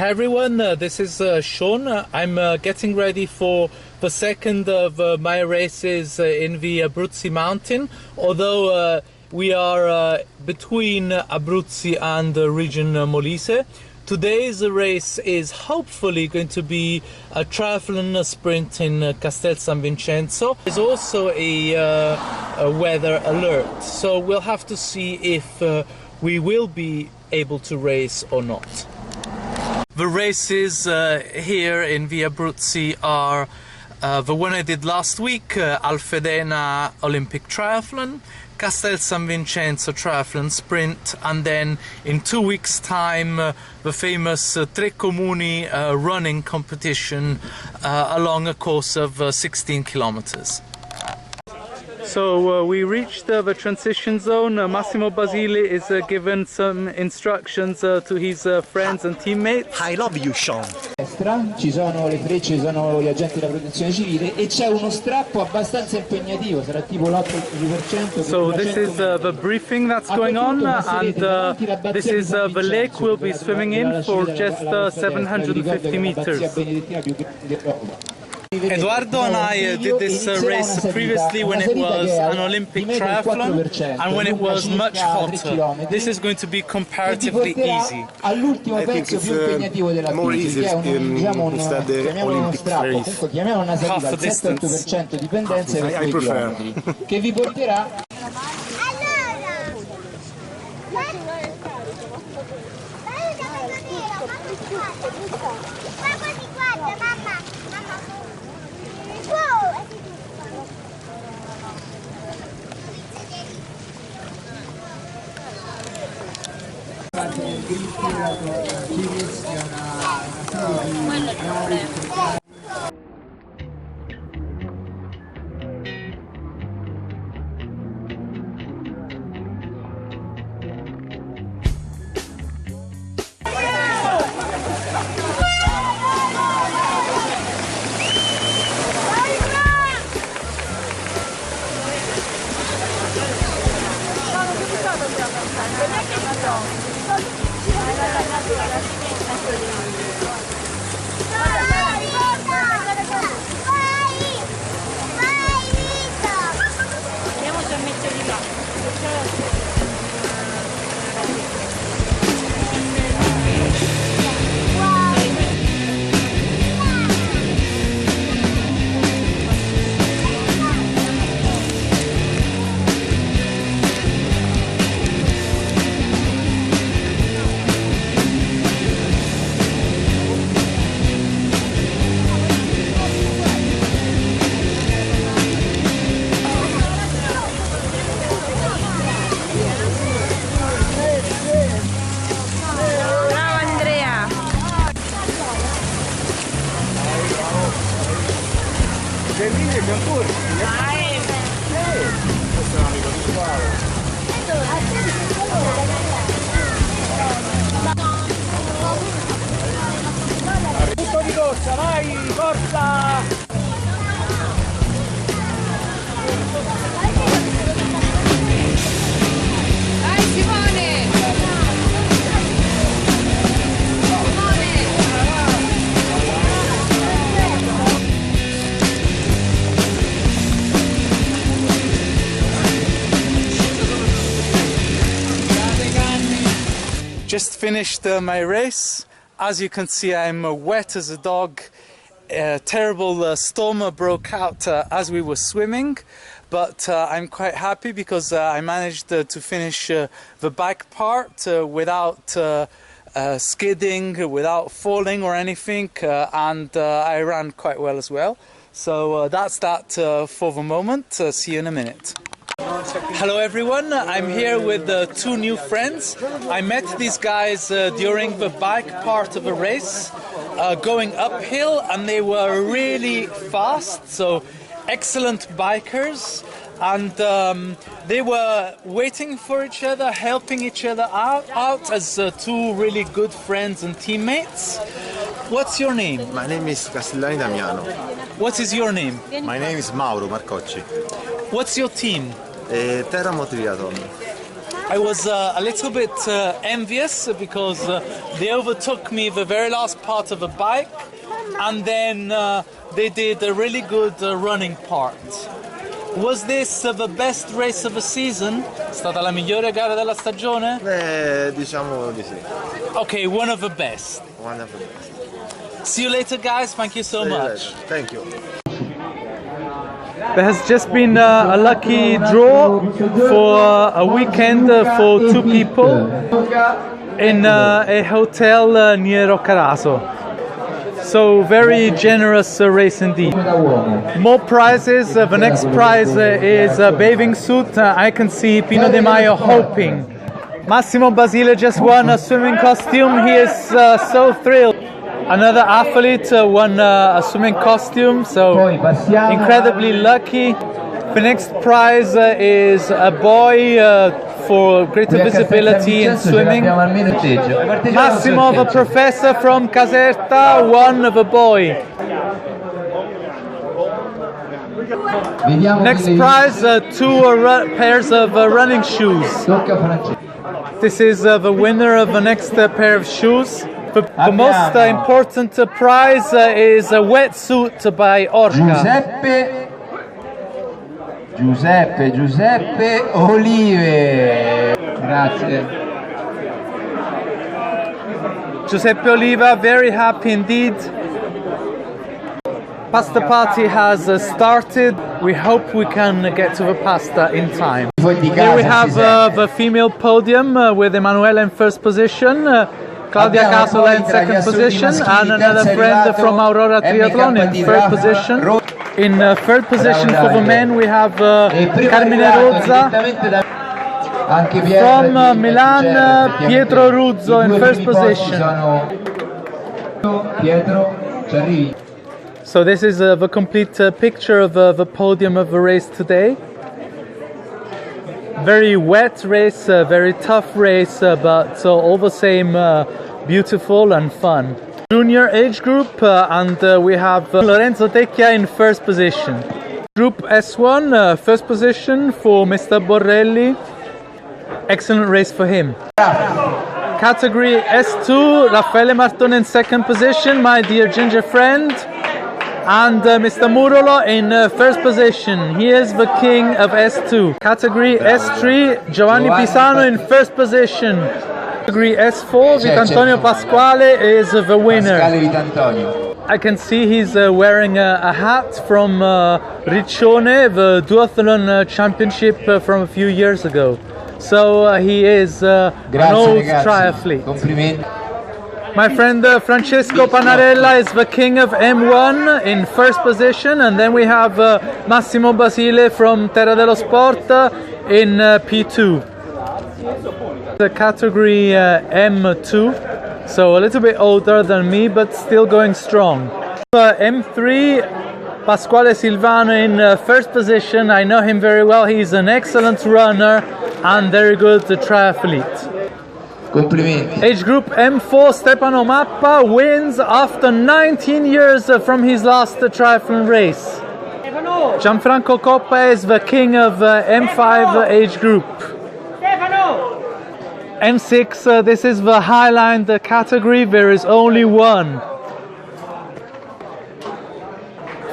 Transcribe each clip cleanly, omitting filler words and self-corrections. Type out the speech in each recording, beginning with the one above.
Hi everyone, this is Sean. I'm getting ready for the second of my races in the Abruzzi mountain, although we are between Abruzzi and region Molise. Today's race is hopefully going to be a triathlon sprint in Castel San Vincenzo. There's also a weather alert, so we'll have to see if we will be able to race or not. The races here in the Abruzzi are the one I did last week, Alfedena Olympic Triathlon, Castel San Vincenzo Triathlon Sprint, and then in 2 weeks' time the famous Tre Comuni running competition along a course of 16 kilometers. So we reached the transition zone. Massimo Basile is given some instructions to his friends and teammates. I love you, Sean. Ci sono le frecce, ci sono gli agenti della protezione civile e c'è uno strappo abbastanza impegnativo, sarà tipo l'8%. So this is the briefing that's going on, and this is the lake we'll be swimming in for just 750 meters. Eduardo and I did this race previously when it was an Olympic triathlon and when it was much hotter. This is going to be comparatively easy. All'ultimo pezzo più impegnativo della crisi, che è una chiamiamolo strappo, comunque chiamiamolo una salita al 7-8% di pendenza per 3 chilometri, che vi porterà. Tutto di corsa, vai, forza! Just finished my race. As you can see, I'm wet as a dog. A terrible storm broke out as we were swimming, but I'm quite happy because I managed to finish the bike part without skidding, without falling or anything, and I ran quite well as well. So that's that for the moment. See you in a minute. Hello everyone, I'm here with two new friends. I met these guys during the bike part of a race, going uphill, and they were really fast, so excellent bikers, and they were waiting for each other, helping each other out as two really good friends and teammates. What's your name? My name is Castellani Damiano. What is your name? My name is Mauro Marcocci. What's your team? Teramo Triathlon. I was a little bit envious because they overtook me the very last part of the bike, and then they did a really good running part. Was this the best race of the season? È stata la migliore gara della stagione? Diciamo di sì. Okay, one of the best. One of the best. See you later, guys. Thank you so much. Thank you. There has just been a lucky draw for a weekend for 2 people in a hotel near Roccaraso. So very generous race indeed. More prizes. The next prize is a bathing suit. I can see Pino De Maio hoping. Massimo Basile just won a swimming costume. He is so thrilled. Another athlete won a swimming costume, so incredibly lucky. The next prize is a boy for greater visibility in swimming. Massimo, the professor from Caserta, won the boy. Next prize, 2 pairs of running shoes. This is the winner of the next pair of shoes. The most important prize is a wetsuit by Orca. Giuseppe Olive. Grazie. Giuseppe Oliva, very happy indeed. Pasta party has started. We hope we can get to the pasta in time. Here we have the female podium with Emanuela in first position, Claudia Casola in second position, and another friend from Aurora Triathlon in third position. In third position for the men we have Carmine Rozza. From Milan, Pietro Ruzzo in first position. So this is the complete picture of the podium of the race today. Very wet race, very tough race, but all the same beautiful and fun. Junior age group, and we have Lorenzo Tecchia in first position. Group S1, first position for Mr. Borrelli. Excellent race for him. Category S2, Raffaele Martone in second position, my dear ginger friend. And Mr. Murolo in first position. He is the king of S2. Category S3, Giovanni Pisano in first position. Category S4, Vitantonio Pasquale is the winner. I can see he's wearing a hat from Riccione, the duathlon championship from a few years ago. So he is an old triathlete. My friend Francesco Panarella is the king of M1 in first position, and then we have Massimo Basile from Terra dello Sport in P2. The category M2, so a little bit older than me, but still going strong. M3, Pasquale Silvano in first position. I know him very well. He's an excellent runner and very good triathlete. Complimenti. Age group M4, Stefano Mappa wins after 19 years from his last triathlon race. Gianfranco Coppa is the king of M5 age group. M6, this is the Highland category, there is only one.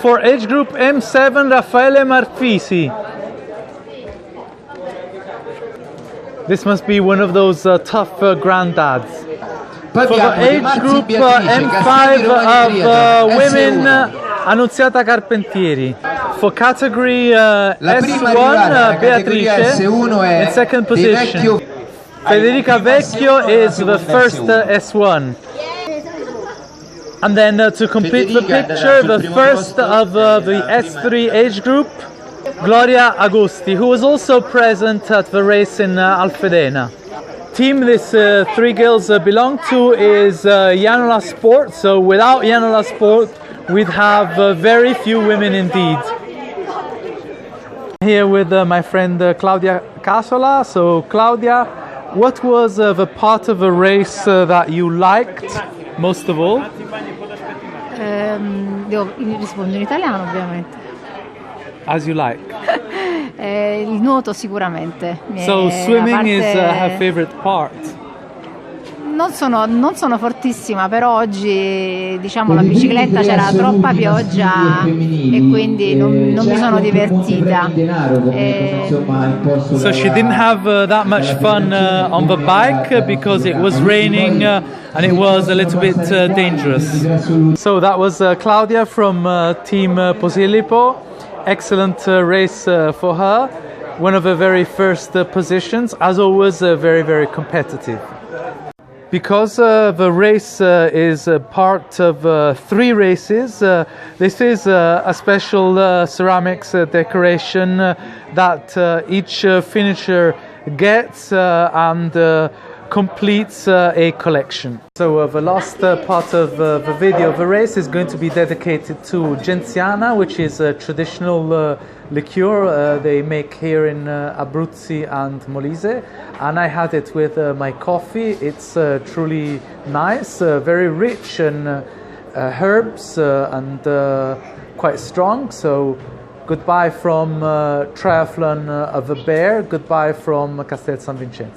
For age group M7, Raffaele Marfisi. This must be one of those tough granddads. For the age group M5 of women, Annunziata Carpentieri. For category S1, Beatrice in second position. Federica Vecchio is the first S1. And then to complete the picture, the first of the S3 age group, Gloria Agusti, who was also present at the race in Alfedena. Team these 3 girls belong to is Yanola Sport, so without Yanola Sport we'd have very few women indeed. Here with my friend Claudia Casola. So Claudia, what was the part of the race that you liked most of all? Devo rispondere in italiano ovviamente. as you like. Il nuoto sicuramente. So swimming is her favorite part. Non sono fortissima, però oggi diciamo la bicicletta c'era troppa pioggia e quindi non mi sono divertita. So she didn't have that much fun on the bike because it was raining and it was a little bit dangerous. So that was Claudia from Team Posillipo. Excellent race for her. One of her very first positions, as always very, very competitive. Because the race is part of 3 races, this is a special ceramics decoration that each finisher gets and completes a collection. So the last part of the video of the race is going to be dedicated to Genziana, which is a traditional liqueur they make here in Abruzzi and Molise, and I had it with my coffee. It's truly nice, very rich and herbs and quite strong. So goodbye from Triathlon of the Bear, goodbye from Castel San Vincenzo.